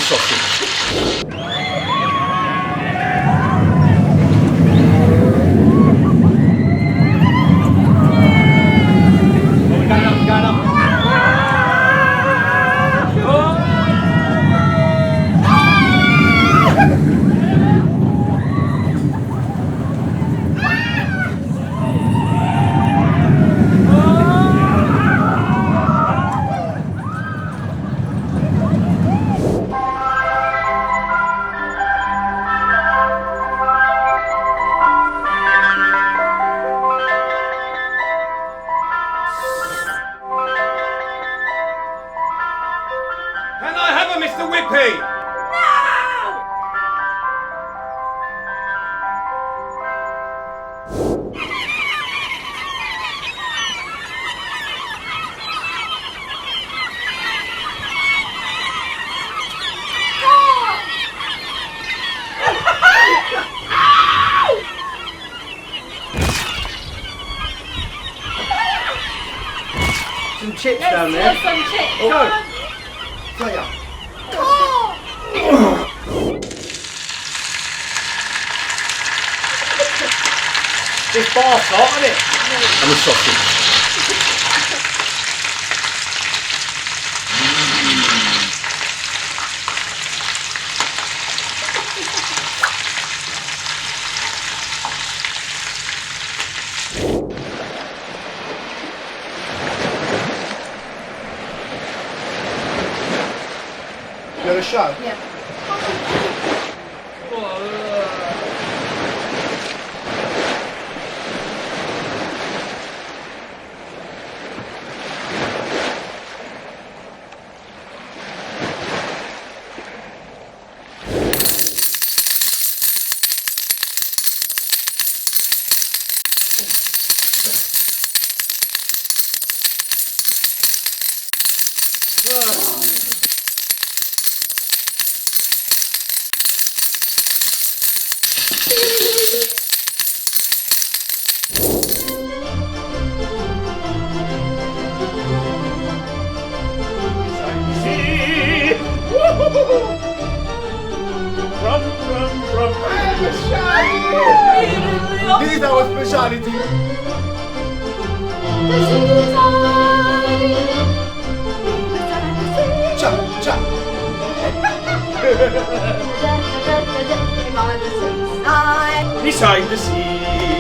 sausage. Can I have a Mr. Whippy? Some chips down there. Let's some chips. Go. Play up. This bar's hot, isn't it? And the sausage. You had a show? Yeah. This is our speciality. Chop, chop. Beside the sea.